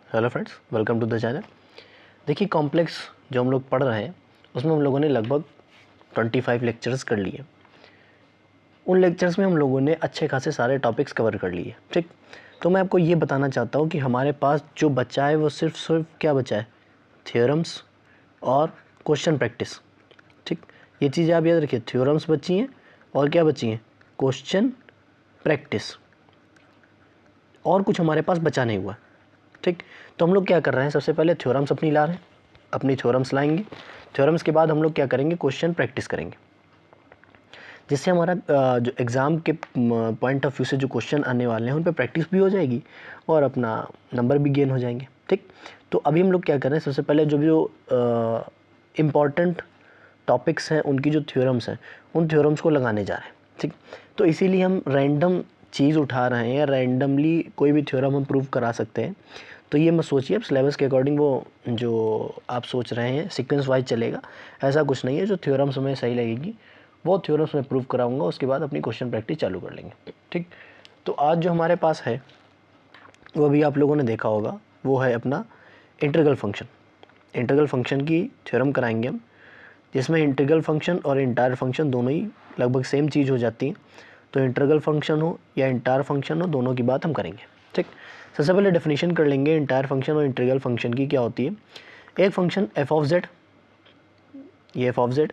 Hello friends, welcome to the channel. देखिए, complex जो हम लोग पढ़ रहे हैं उसमें हम लोगों ने लगभग 25 लेक्चर्स कर लिए। उन लेक्चर्स में हम लोगों ने अच्छे खासे सारे टॉपिक्स कवर कर लिए। ठीक, तो मैं आपको ये बताना चाहता हूँ कि हमारे पास जो बचा है वो सिर्फ क्या बचा है, थ्योरम्स और क्वेश्चन प्रैक्टिस। ठीक, ये चीज़ें आप याद रखिए, थ्योरम्स बची हैं और क्या बची हैं, क्वेश्चन प्रैक्टिस। और कुछ हमारे पास बचा नहीं हुआ। ठीक, तो हम लोग क्या कर रहे हैं, सबसे पहले थ्योरम्स अपनी ला रहे हैं, अपनी थ्योरम्स लाएंगे। थ्योरम्स के बाद हम लोग क्या करेंगे, क्वेश्चन प्रैक्टिस करेंगे, जिससे हमारा जो एग्ज़ाम के पॉइंट ऑफ व्यू से जो क्वेश्चन आने वाले हैं उन पर प्रैक्टिस भी हो जाएगी और अपना नंबर भी गेन हो जाएंगे। ठीक, तो अभी हम लोग क्या कर रहे हैं, सबसे पहले जो इम्पॉर्टेंट टॉपिक्स हैं उनकी जो थ्योरम्स हैं उन थ्योरम्स को लगाने जा रहे हैं। ठीक, तो इसीलिए हम रैंडम चीज़ उठा रहे हैं या रैंडमली कोई भी थ्योरम हम प्रूव करा सकते हैं। तो ये मत सोचिए अब सिलेबस के अकॉर्डिंग वो जो आप सोच रहे हैं सीक्वेंस वाइज चलेगा, ऐसा कुछ नहीं है। जो थ्योरम्स हमें सही लगेगी वो थ्योरम्स मैं प्रूव कराऊंगा, उसके बाद अपनी क्वेश्चन प्रैक्टिस चालू कर लेंगे। ठीक, तो आज जो हमारे पास है वो भी आप लोगों ने देखा होगा, वो है अपना इंटीग्रल फंक्शन। इंटीग्रल फंक्शन की थ्योरम कराएंगे हम, जिसमें इंटीग्रल फंक्शन और इंटायर फंक्शन दोनों ही लगभग सेम चीज़ हो जाती है। तो इंटीग्रल फंक्शन हो या इंटायर फंक्शन हो, दोनों की बात हम करेंगे। ठीक, सबसे पहले डेफिनेशन कर लेंगे इंटायर फंक्शन और इंटीग्रल फंक्शन की। क्या होती है, एक फंक्शन एफ ऑफ जेड, ये एफ ऑफ जेड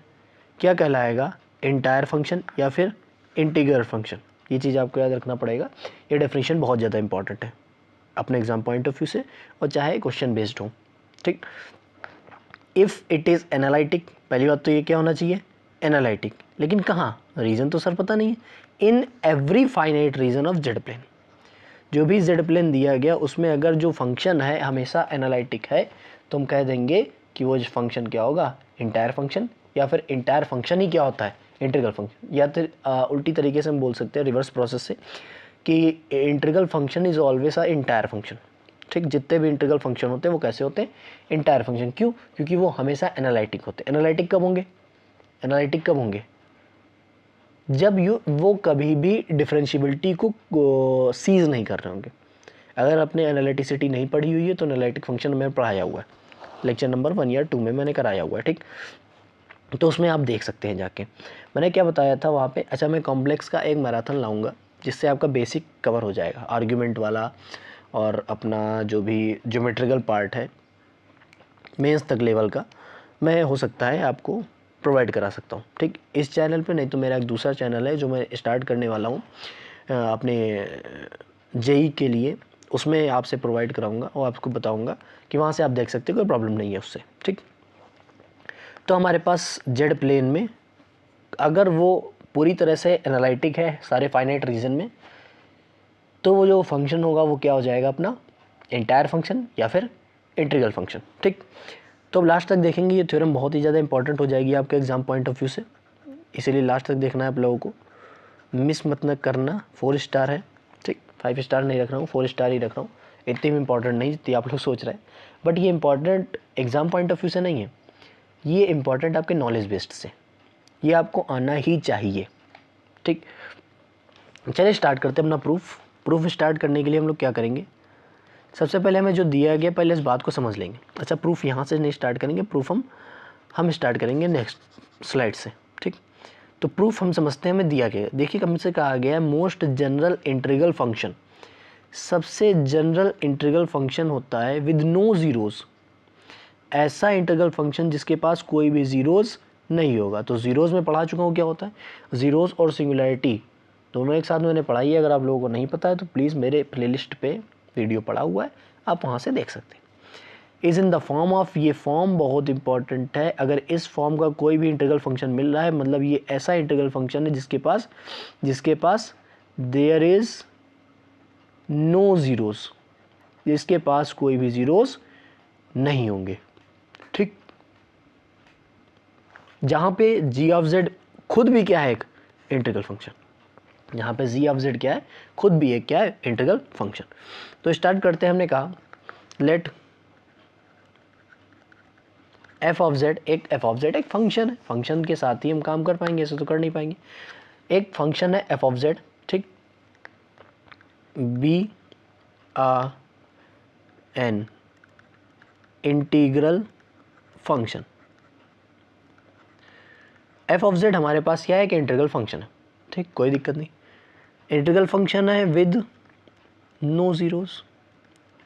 क्या कहलाएगा, इंटायर फंक्शन या फिर इंटीग्रल फंक्शन। ये चीज़ आपको याद रखना पड़ेगा। ये डेफिनेशन बहुत ज़्यादा इंपॉर्टेंट है अपने एग्जाम पॉइंट ऑफ व्यू से, और चाहे क्वेश्चन बेस्ड हो। ठीक, इफ़ इट इज़ एनालिटिक, पहली बात तो ये क्या होना चाहिए, एनालिटिक। लेकिन कहाँ, रीज़न तो सर पता नहीं है। In every finite region of z plane, जो भी जेड प्लेन दिया गया उसमें अगर जो फंक्शन है हमेशा एनालिटिक है तो हम कह देंगे कि वो फंक्शन क्या होगा, इंटायर फंक्शन, या फिर इंटायर फंक्शन ही क्या होता है, इंटीग्रल फंक्शन। या फिर उल्टी तरीके से हम बोल सकते हैं रिवर्स प्रोसेस से कि integral function is always a entire function. ठीक, जितने भी इंटीग्रल फंक्शन होते हैं वो कैसे होते हैं, इंटायर फंक्शन। क्यों, क्योंकि वो हमेशा एनालिटिक होते हैं। एनालिटिक कब होंगे, एनालिटिक कब होंगे, जब वो कभी भी डिफरेंशियबिलिटी को सीज नहीं कर रहे होंगे। अगर आपने एनालिटिसिटी नहीं पढ़ी हुई है तो एनालिटिक फंक्शन में पढ़ाया हुआ है, लेक्चर नंबर 1 या 2 में मैंने कराया हुआ है। ठीक, तो उसमें आप देख सकते हैं जाके, मैंने क्या बताया था वहाँ पे। अच्छा, मैं कॉम्प्लेक्स का एक मैराथन लाऊंगा जिससे आपका बेसिक कवर हो जाएगा, आर्ग्यूमेंट वाला और अपना जो भी ज्योमेट्रिकल पार्ट है मेंस तक लेवल का, मैं हो सकता है आपको प्रोवाइड करा सकता हूँ। ठीक, इस चैनल पे नहीं तो मेरा एक दूसरा चैनल है जो मैं स्टार्ट करने वाला हूँ अपने जेई के लिए, उसमें आपसे प्रोवाइड कराऊंगा और आपको बताऊंगा कि वहाँ से आप देख सकते हो, कोई प्रॉब्लम नहीं है उससे। ठीक, तो हमारे पास जेड प्लेन में अगर वो पूरी तरह से एनालिटिक है सारे फाइनाइट रीजन में, तो वो जो फंक्शन होगा वो क्या हो जाएगा, अपना इंटायर फंक्शन या फिर इंटीग्रल फंक्शन। ठीक, तो अब लास्ट तक देखेंगे, ये थ्योरम बहुत ही ज़्यादा इंपॉर्टेंट हो जाएगी आपके एग्जाम पॉइंट ऑफ व्यू से, इसीलिए लास्ट तक देखना है आप लोगों को, मिस मत न करना। 4 स्टार है, ठीक, 5 स्टार नहीं रख रहा हूँ, 4 स्टार ही रख रहा हूँ। इतनी भी इंपॉर्टेंट नहीं जितनी आप लोग सोच रहे हैं, बट ये important exam point of view से नहीं है, ये इंपॉर्टेंट आपके नॉलेज बेस्ड से, ये आपको आना ही चाहिए। ठीक, चलिए स्टार्ट करते हैं अपना प्रूफ स्टार्ट करने के लिए हम लोग क्या करेंगे, सबसे पहले हमें जो दिया गया पहले इस बात को समझ लेंगे। अच्छा, प्रूफ यहाँ से नहीं स्टार्ट करेंगे, प्रूफ हम स्टार्ट करेंगे नेक्स्ट स्लाइड से। ठीक, तो प्रूफ हम समझते हैं हमें दिया गया, देखिए हमसे कहा गया है मोस्ट जनरल इंटीग्रल फंक्शन, सबसे जनरल इंटीग्रल फंक्शन होता है विद नो जीरोज, ऐसा इंटीग्रल फंक्शन जिसके पास कोई भी जीरोज नहीं होगा। तो जीरोज में पढ़ा चुका हूँ क्या होता है, जीरोज और सिंगुलैरिटी दोनों एक साथ मैंने पढ़ाई है। अगर आप लोगों को नहीं पता है तो प्लीज़ मेरे प्लेलिस्ट पे वीडियो पड़ा हुआ है, आप वहाँ से देख सकते हैं। Is in the form of, ये फॉर्म बहुत इंपॉर्टेंट है। अगर इस फॉर्म का कोई भी इंटीग्रल फंक्शन मिल रहा है मतलब ये ऐसा इंटीग्रल फंक्शन है जिसके पास देयर इज नो जीरोस, जिसके पास कोई भी जीरोस नहीं होंगे। ठीक, जहाँ पे जी ऑफ जेड खुद भी क्या है, एक इंटीग्रल फंक्शन, यहाँ पे जी ऑफ जेड क्या है, खुद भी एक क्या है, इंटीग्रल फंक्शन। तो स्टार्ट करते हैं, हमने कहा लेट एफ ऑफ जेड, एक एफ ऑफ जेड एक फंक्शन है, फंक्शन के साथ ही हम काम कर पाएंगे, ऐसे तो कर नहीं पाएंगे। एक फंक्शन है एफ ऑफ जेड, ठीक, बी आ an integral function. F of z हमारे पास क्या है कि इंटीग्रल फंक्शन है, ठीक, कोई दिक्कत नहीं। इंटीग्रल फंक्शन है विद नो ज़ीरोस,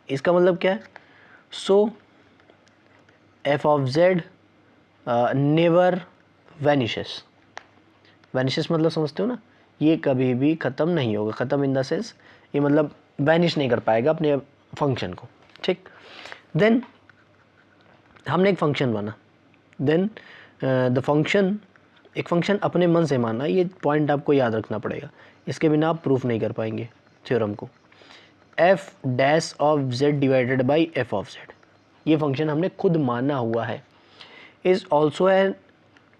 इसका मतलब क्या है? So f of z never vanishes. Vanishes मतलब समझते हो ना, ये कभी भी ख़त्म नहीं होगा। ख़त्म इन द सेंस ये मतलब वैनिश नहीं कर पाएगा अपने फंक्शन को, ठीक। देन हमने एक फंक्शन माना, देन द फंक्शन, एक फंक्शन अपने मन से माना, ये पॉइंट आपको याद रखना पड़ेगा, इसके बिना आप प्रूफ नहीं कर पाएंगे थ्योरम को। F dash of Z divided by F of Z, ये फंक्शन हमने खुद माना हुआ है, is also an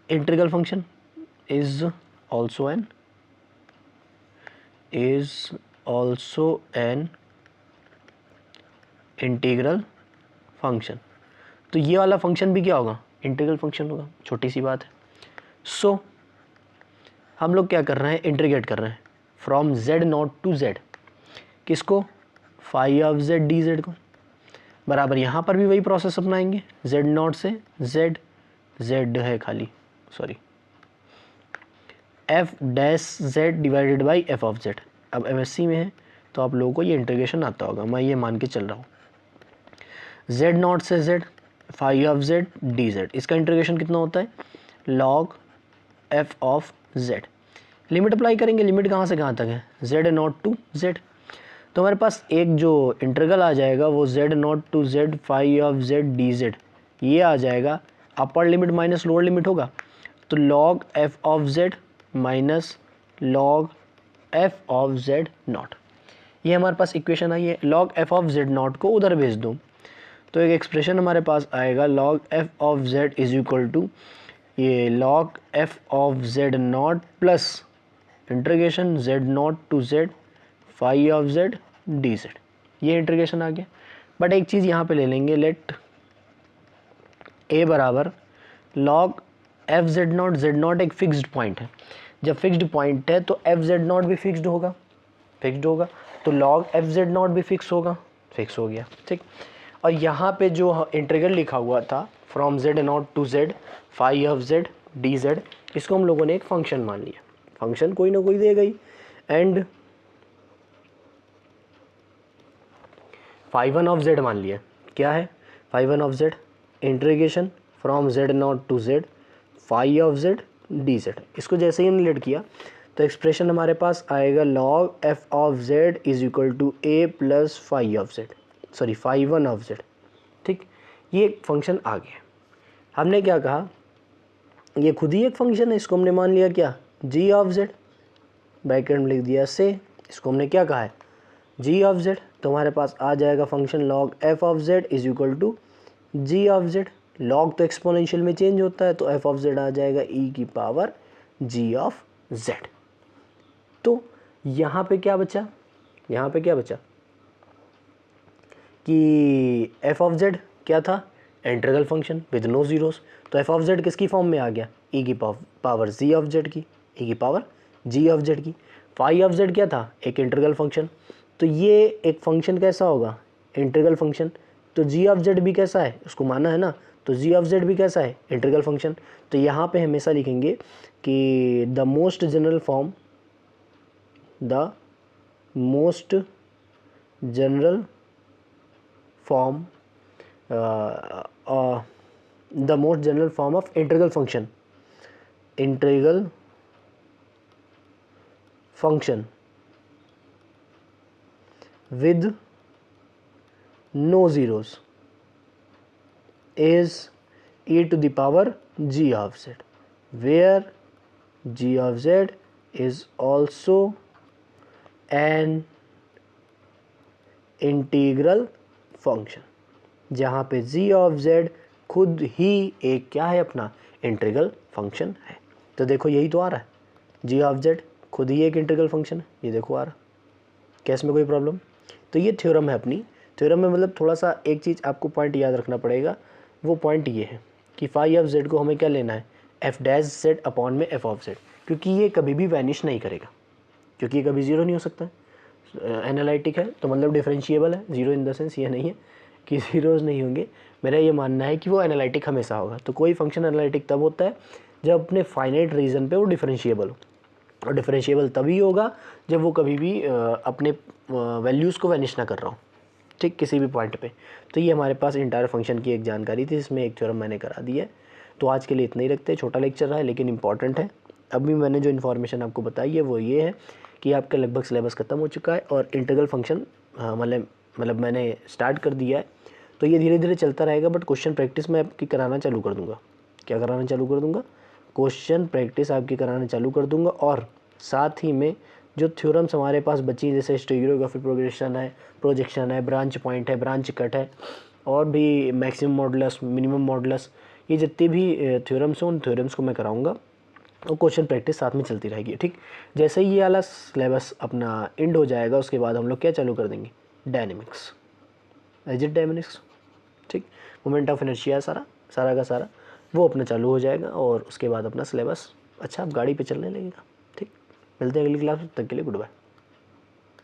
integral function, is also an integral function. तो ये वाला फंक्शन भी क्या होगा? इंटीग्रल फंक्शन होगा, छोटी सी बात है। सो हम लोग क्या कर रहे हैं? इंटीग्रेट कर रहे हैं from z not to z, किसको? Phi of z d z को, बराबर यहाँ पर भी वही प्रोसेस अपनाएंगे, z नॉट से z है खाली, sorry, F dash Z divided by F of Z. अब MSc में है तो आप लोगों को ये इंटीग्रेशन आता होगा, मैं ये मान के चल रहा हूँ। जेड नॉट से z, phi of z d z, इसका इंटीग्रेशन कितना होता है? Log f of z. Limit apply करेंगे, लिमिट कहाँ से कहाँ तक है? Z not to z. तो हमारे पास एक जो इंटीग्रल आ जाएगा वो z not to z phi of z d z, ये आ जाएगा। Upper limit minus lower limit होगा, तो log f of z minus log f of z not, ये हमारे पास इक्वेशन आई है। Log f of z not को उधर भेज दूँ तो एक एक्सप्रेशन हमारे पास आएगा, log f of z is equal to ये log f of z not plus integration z not to z phi of z d z, ये इंटीग्रेशन आ गया। बट एक चीज़ यहाँ पे ले लेंगे, लेट ए बराबर लॉग एफ जेड नॉट एक फिक्स्ड पॉइंट है, जब फिक्स्ड पॉइंट है तो एफ जेड नॉट भी फिक्स्ड होगा, तो लॉग एफ जेड नॉट भी फिक्स हो गया, ठीक। और यहाँ पे जो इंटीग्रल लिखा हुआ था from z not to z phi of z d z, इसको हम लोगों ने एक फंक्शन मान लिया, फंक्शन कोई ना कोई देगा ही। And phi one of z मान लिया, क्या है phi one of z? Integration from z not to z phi of z d z, इसको जैसे ही रिलेट किया तो एक्सप्रेशन हमारे पास आएगा log f of z is equal to a plus phi of z, sorry phi one of z, ठीक। ये एक फंक्शन आ गया। हमने क्या कहा, ये खुद ही एक फंक्शन है, इसको हमने मान लिया क्या? जी ऑफ जेड, ब्रैकेट में लिख दिया से, इसको हमने क्या कहा है? G of z. तो हमारे पास आ जाएगा function log f of z is equal to g of z. Log तो एक्सपोनेंशियल में चेंज होता है, तो एफ ऑफ जेड आ जाएगा ई की पावर जी ऑफ जेड। तो यहाँ पे क्या बचा? कि एफ ऑफ जेड क्या था? Integral function with no zeros. तो एफ ऑफ जेड किसकी फॉर्म में आ गया? ई की पावर जी ऑफ जेड की, ई की पावर जी ऑफ जेड की। फाई ऑफ जेड क्या था? एक इंटीग्रल फंक्शन। तो ये एक फंक्शन कैसा होगा? Integral function. तो जी ऑफ जेड भी कैसा है? उसको माना है ना, तो जी ऑफ जेड भी कैसा है? Integral function. तो यहाँ पे हमेशा लिखेंगे कि the most general form of integral function with no zeros is e to the power g of z, where g of z is also an integral function, जहाँ पे g of z खुद ही एक क्या है? अपना इंटीग्रल फंक्शन है। तो देखो यही तो आ रहा है, g of z खुद ही एक इंटीग्रल फंक्शन है, ये देखो आ रहा। क्या इसमें कोई प्रॉब्लम? तो ये थ्योरम है अपनी। थ्योरम में मतलब थोड़ा सा एक चीज़ आपको पॉइंट याद रखना पड़ेगा, वो पॉइंट ये है कि फाई ऑफ जेड को हमें क्या लेना है? एफ डैश जेड अपॉन में एफ ऑफ जेड, क्योंकि ये कभी भी वैनिश नहीं करेगा, क्योंकि ये कभी जीरो नहीं हो सकता है, एनालिटिक है तो मतलब डिफरेंशिएबल है, जीरो इन द सेंस ये नहीं है कि ज़ीरोज़ नहीं होंगे। मेरा ये मानना है कि वो एनालिटिक हमेशा होगा। तो कोई फंक्शन एनालिटिक तब होता है जब अपने फाइनाइट रीजन पे वो डिफरेंशिएबल हो, और डिफरेंशिएबल तभी होगा जब वो कभी भी अपने वैल्यूज़ को वैनिश ना कर रहा हो, ठीक, किसी भी पॉइंट पे। तो ये हमारे पास इंटायर फंक्शन की एक जानकारी थी, इसमें एक थ्योरम मैंने करा दी है। तो आज के लिए इतना ही रखते हैं, छोटा लेक्चर रहा है लेकिन इंपॉर्टेंट है। अभी मैंने जो इन्फॉर्मेशन आपको बताई है वो ये है कि आपका लगभग सिलेबस ख़त्म हो चुका है और इंटीग्रल फंक्शन मतलब मैंने स्टार्ट कर दिया है। तो ये धीरे धीरे चलता रहेगा, बट क्वेश्चन प्रैक्टिस मैं आपकी कराना चालू कर दूँगा। क्या कराना चालू कर दूँगा? क्वेश्चन प्रैक्टिस आपकी कराना चालू कर दूँगा, और साथ ही में जो थ्योरम्स हमारे पास बची, जैसे स्टीरियोग्राफी प्रोग्रेशन है, प्रोजेक्शन है, ब्रांच पॉइंट है, ब्रांच कट है, और भी मैक्सिमम मॉडुलस, मिनिमम मॉडुलस, ये जितने भी थ्योरम्स हैं उन थ्योरम्स को मैं कराऊंगा और क्वेश्चन प्रैक्टिस साथ में चलती रहेगी, ठीक। जैसे ही ये वाला सिलेबस अपना एंड हो जाएगा उसके बाद हम लोग क्या चालू कर देंगे? डायनेमिक्स, एजिड डायनेमिक्स, ठीक। मोमेंट ऑफ इनर्शिया सारा का सारा वो अपना चालू हो जाएगा, और उसके बाद अपना सिलेबस अच्छा आप गाड़ी पे चलने लगेगा, ठीक। मिलते हैं अगली क्लास में, तब तक के लिए गुड बाय।